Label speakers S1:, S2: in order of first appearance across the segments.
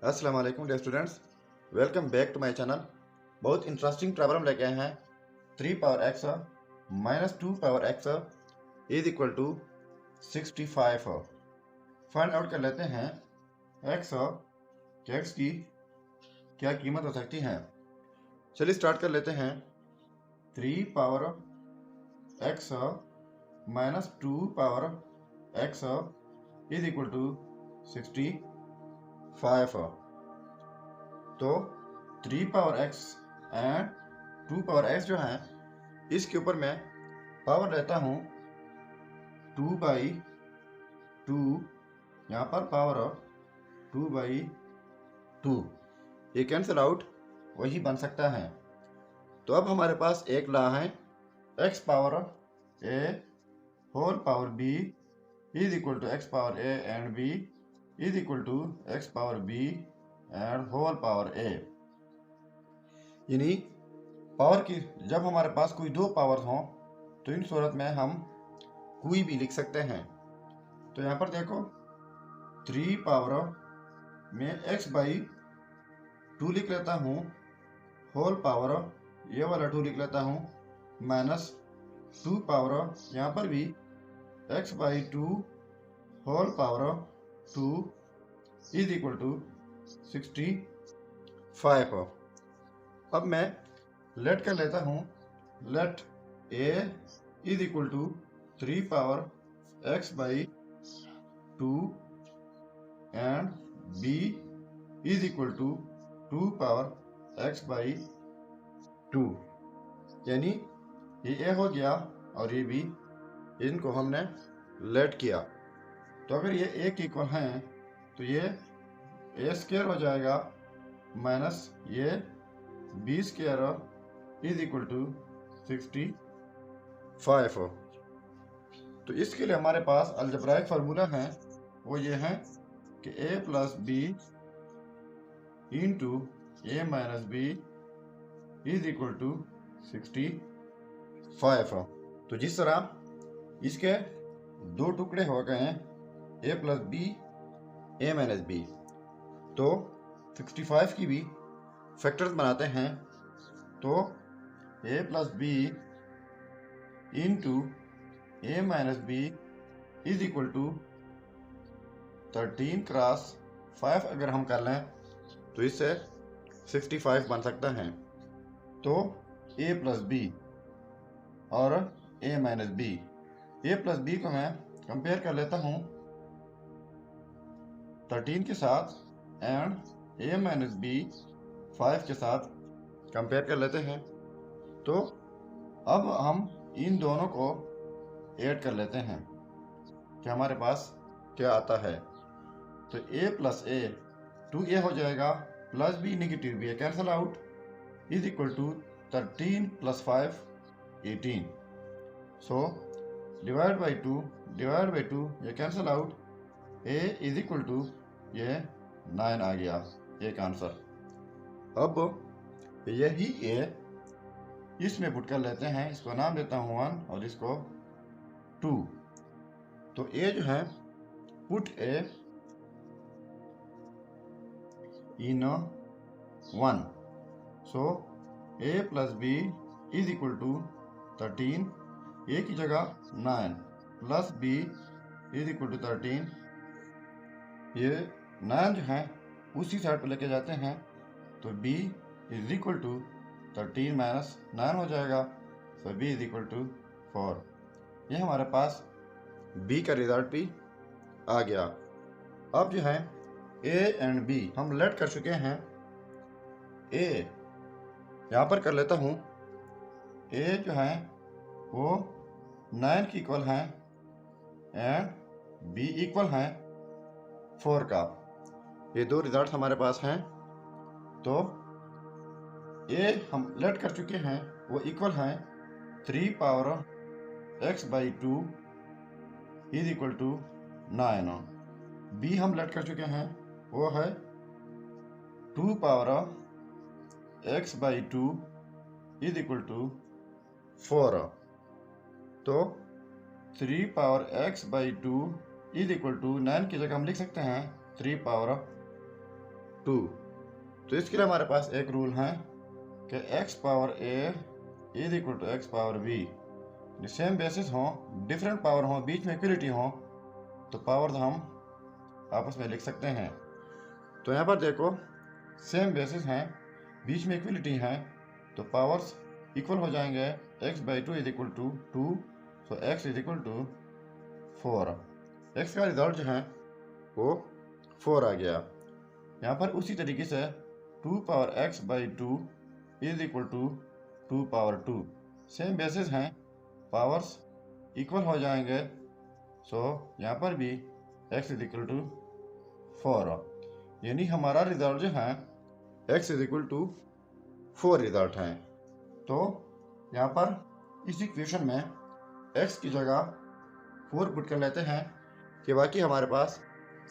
S1: अस्सलाम वालेकुम dear students, welcome back to my channel. बहुत इंटरेस्टिंग प्रॉब्लम लेके आए हैं। 3 power x minus 2 power x is equal to 65। Find out कर लेते हैं x कि x की क्या कीमत हो सकती है। चलिए स्टार्ट कर लेते हैं। 3 power x minus 2 power x is equal to 65। तो 3 power x and 2 power x जो है, इसके ऊपर मैं पावर लेता हूँ 2/2। यहाँ पर पावर 2/2, ये कैंसिल आउट वही बन सकता है। तो अब हमारे पास एक लॉ है, x power a whole power b is equal to x power a and b is equal to x power b and whole power a। यानी पावर की जब हमारे पास कोई दो पावर्स हों तो इन सूरत में हम कोई भी लिख सकते हैं। तो यहाँ पर देखो 3 पावर में x/2 लिख लेता हूँ, होल पावर ये वाला 2 लिख लेता हूँ, माइनस 2 पावर यहाँ पर भी x/2 whole power 2 is equal to 65। अब मैं लेट कर लेता हूँ, let a is equal to 3 power x/2 and b is equal to 2 power x/2। यानी ये a हो गया और ये b, इनको हमने लेट किया। तो अगर ये a के इक्वल हैं तो ये a स्क्वायर हो जाएगा माइनस ये b square is equal to 65। तो इसके लिए हमारे पास अलजेब्राइक फार्मूला है, वो ये है कि a plus B into a minus B is equal to 65। तो जिस तरह इसके दो टुकड़े हो गए हैं, a plus B a minus B, तो 65 की भी फैक्टर्स बनाते हैं। तो a plus B into a minus B is equal to 13 cross 5 अगर हम कर लें तो इससे 65 बन सकता है। तो a प्लस बी और a minus B, a plus B को मैं कंपेयर कर लेता हूँ 13 के साथ एंड a माइनस बी 5 के साथ कंपेयर कर लेते हैं। तो अब हम इन दोनों को ऐड कर लेते हैं कि हमारे पास क्या आता है। तो a प्लस a 2a हो जाएगा, plus b negative b cancel out is equal to 13 plus 5 18। So divide by 2 ये cancel out, a is equal to ये 9 आ गया एक आंसर। अब यही a इसमें पुट कर लेते हैं, इसको नाम देता हूँ 1 और इसको 2। तो a जो है put a in 1, so a plus B is equal to 13, a की जगह 9 plus b is equal to 13। ये 9 जो है उसी साइड पर लेके जाते हैं, तो b is equal to 13 minus 9 हो जाएगा, so b is equal to 4। ये हमारे पास b का रिजल्ट भी आ गया। अब जो है a एंड b हम लेट कर चुके हैं। a यहाँ पर कर लेता हूँ, a जो है वो 9 की इक्वल है एंड b इक्वल है 4 का। ये दो रिजल्ट हमारे पास हैं। तो a हम लेट कर चुके हैं, वो इक्वल है 3 power x/2 is equal to 9। b हम लेट कर चुके हैं, वो है 2 power x/2 is equal to 4। तो 3 power x/2 is equal to 9 की जगह हम लिख सकते हैं 3 पावर 2। तो इसके लिए हमारे पास एक रूल है कि x power a is equal to x power b। Same basis हो, डिफरेंट पावर हो, बीच में इक्वलिटी हो, तो पावर्स हम आपस में लिख सकते हैं। तो यहाँ पर देखो सेम बेसिस हैं, बीच में इक्वलिटी है, तो पावर्स इक्वल हो जाएंगे। x/2 is equal to 2, so x is equal to 4। x का रिजल्ट जो है वो 4 आ गया। यहाँ पर उसी तरीके से 2 power x/2 is equal to 2 power 2। Same basis हैं, पावर्स इक्वल हो जाएंगे, सो यहाँ पर भी x इज इक्वल टू 4। यानी हमारा रिजल्ट जो है x is equal to 4 result है। तो यहाँ पर इस इक्वेशन में x की जगह 4 पुट कर लेते हैं कि बाकी हमारे पास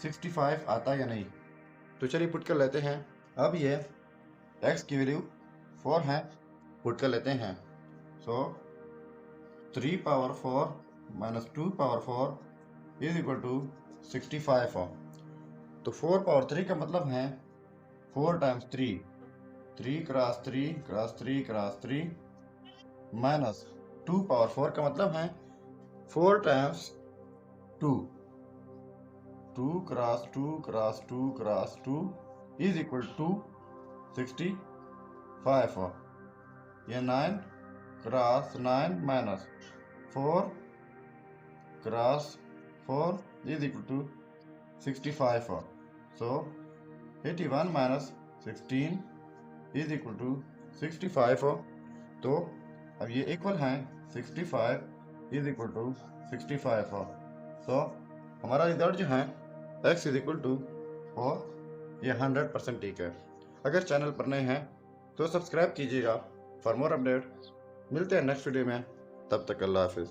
S1: 65 आता या नहीं। तो चलिए पुट कर लेते हैं। अब ये x की वैल्यू 4 है, पुट कर लेते हैं। So 3 power 4 minus 2 power 4 is equal to 65। तो 4 पावर 3 का मतलब है 4 times 3, 3 cross 3 cross 3 cross 3, minus 2 power 4 का मतलब है 4 times 2, 2 cross 2 cross 2 cross 2 is equal to 65। ये 9 cross 9 minus 4 cross 4 is equal to 65। So 81 minus 16 is equal to 65। तो अब ये इक्वल हैं 65 इज इक्वल टू 65। सो हमारा रिजल्ट जो है x इज इक्वल टू 4, ये 100% ठीक है। अगर चैनल पर नए हैं तो सब्सक्राइब कीजिएगा फॉर मोर अपडेट। मिलते हैं नेक्स्ट वीडियो में, तब तक अल्लाह हाफिज़।